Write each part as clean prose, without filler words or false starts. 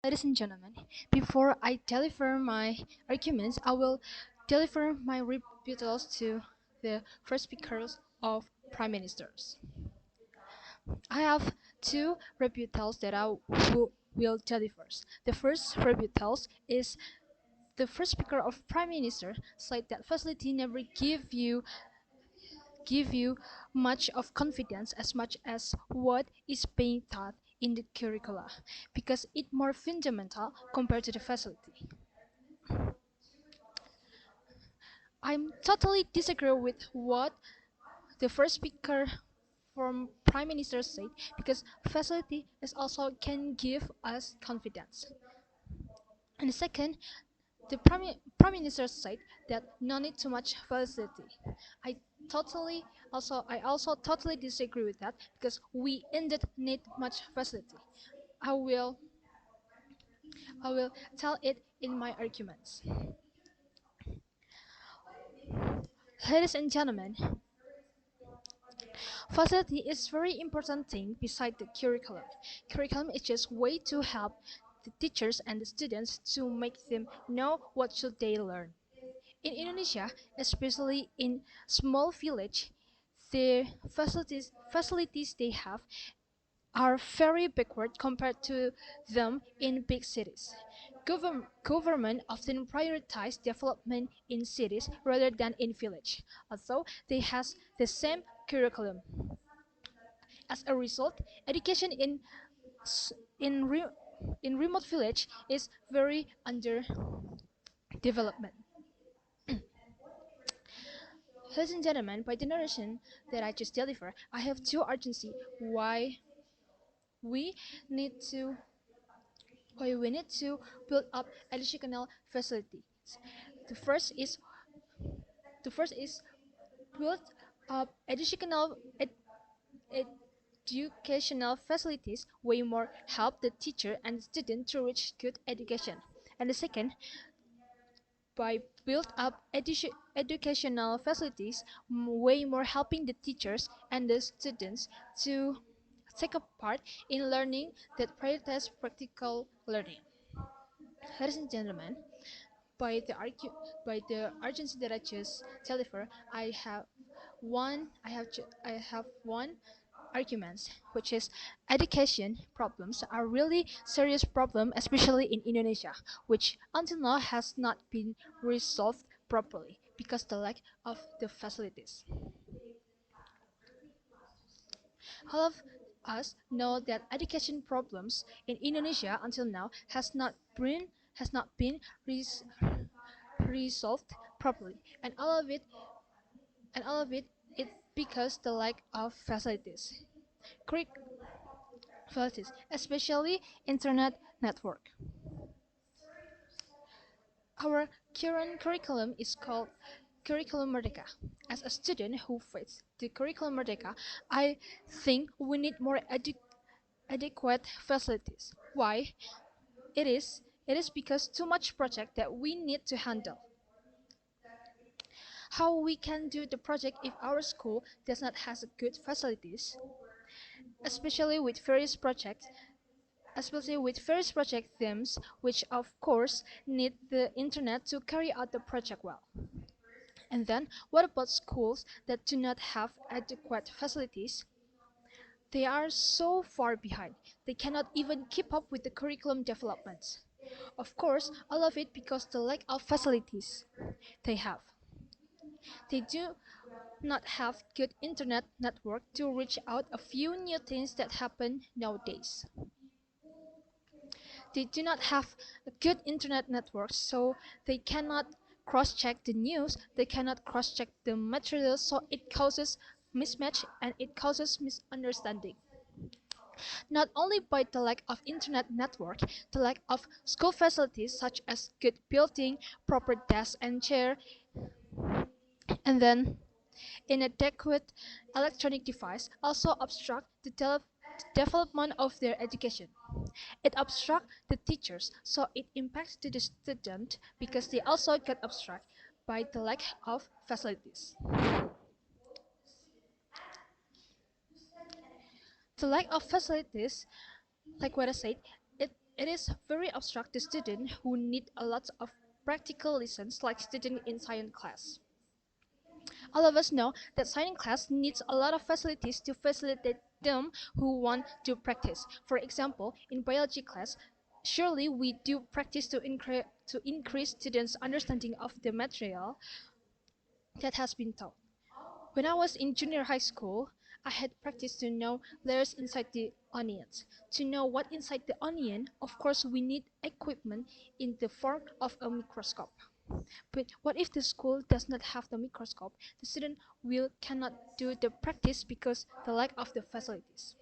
Ladies and gentlemen, before I deliver my arguments, I will deliver my rebuttals to the first speakers of prime ministers. I have two rebuttals that will deliver. The first rebuttals is the first speaker of prime minister said that facility never give you much of confidence as much as what is being taught in the curricula because it more fundamental compared to the facility. I'm totally disagree with what the first speaker from prime minister said because facility is also can give us confidence. And the second, the prime minister said that no need too much facility. I I also totally disagree with that because we indeed need much facility. I will I will tell it in my arguments. Ladies and gentlemen, facility is very important thing beside the curriculum. Curriculum is just way to help the teachers and the students to make them know what should they learn. In Indonesia, especially in small village, the facilities they have are very backward compared to them in big cities. Government often prioritize development in cities rather than in village, although they has the same curriculum. As a result, education s- in re- in remote village is very under development. Ladies and gentlemen, by the narration that I just delivered, I have two urgency we need to why we need to build up educational facilities. The first is the first is build up educational facilities way more help the teacher and student to reach good education. And the second, by build up educational facilities way more helping the teachers and the students to take a part in learning that prioritize practical learning. Ladies and gentlemen, by the urgency that I just deliver, I have one arguments, which is education problems are really serious problem, especially in Indonesia, which until now has not been resolved properly because the lack of the facilities. All of us know that education problems in Indonesia until now has not been res- resolved properly, and all of it because the lack of Curric- facilities, especially internet network. Our current curriculum is called Curriculum Merdeka. As a student who faces the Curriculum Merdeka, I think we need more adequate facilities. Why? It is because too much project that we need to handle. How we can do the project if our school does not have good facilities, especially with various projects especially with various project themes which of course need the internet to carry out the project well. And then what about schools that do not have adequate facilities? They are so far behind. They cannot even keep up with the curriculum developments. Of course, all of it because the lack of facilities they have. They do not have good internet network to reach out a few new things that happen nowadays. They do not have a good internet network, so they cannot cross-check the news, they cannot cross-check the materials, so it causes mismatch and it causes misunderstanding. Not only by the lack of internet network, the lack of school facilities such as good building, proper desk and chair, and then inadequate electronic device also obstruct the development of their education. It obstructs the teachers, so it impacts the student because they also get obstructed by the lack of facilities. The lack of facilities, like what I said, It is very abstract to students who need a lot of practical lessons like students in science class. All of us know that science class needs a lot of facilities to facilitate them who want to practice. For example, in biology class, surely we do practice to increase students' understanding of the material that has been taught. When I was in junior high school, I had practiced to know layers inside the onions. To know what inside the onion, of course, we need equipment in the form of a microscope. But what if the school does not have the microscope? The student will cannot do the practice because the lack of the facilities.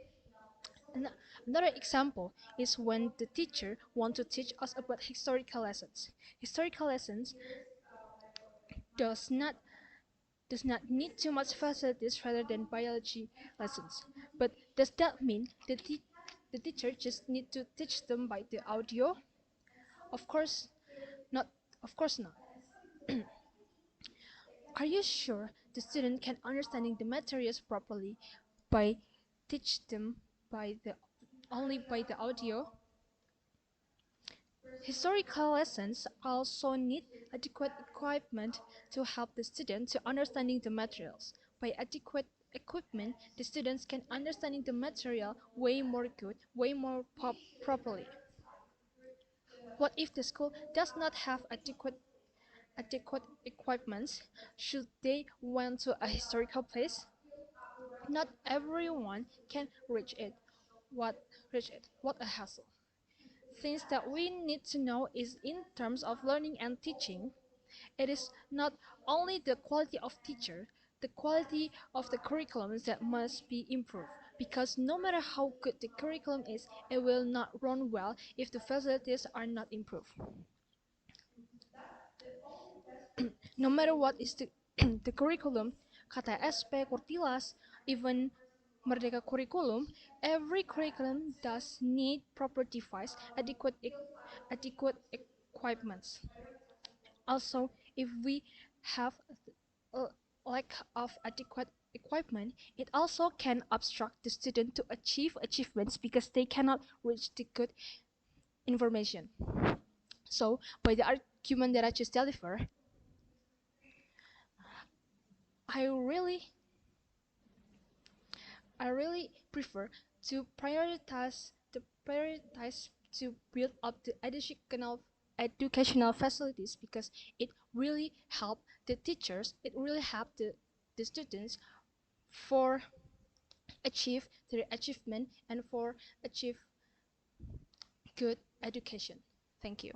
An- Another example is when the teacher want to teach us about historical lessons. Historical lessons does not does not need too much facilities rather than biology lessons. But does that mean the teacher just need to teach them by the audio? Of course not. Of course not. Are you sure the student can understanding the materials properly by teach them by the only by the audio? Historical lessons also need adequate equipment to help the student to understanding the materials. By adequate equipment, the students can understanding the material way more good, way more properly. What if the school does not have adequate equipment? Should they went to a historical place? Not everyone can reach it. What a hassle. Things that we need to know is in terms of learning and teaching, it is not only the quality of teacher, the quality of the curriculums that must be improved. Because no matter how good the curriculum is, it will not run well if the facilities are not improved. No matter what is the, the curriculum, KTSP, Kurtilas, even Merdeka curriculum, every curriculum does need proper device, adequate equipments. Also, if we have a lack of adequate equipment, it also can obstruct the student to achieve achievements because they cannot reach the good information. So, by the argument that I just delivered, I really I really prefer to prioritize to build up the educational facilities because it really help the teachers, it really help the students for achieve their achievement and for achieve good education. Thank you.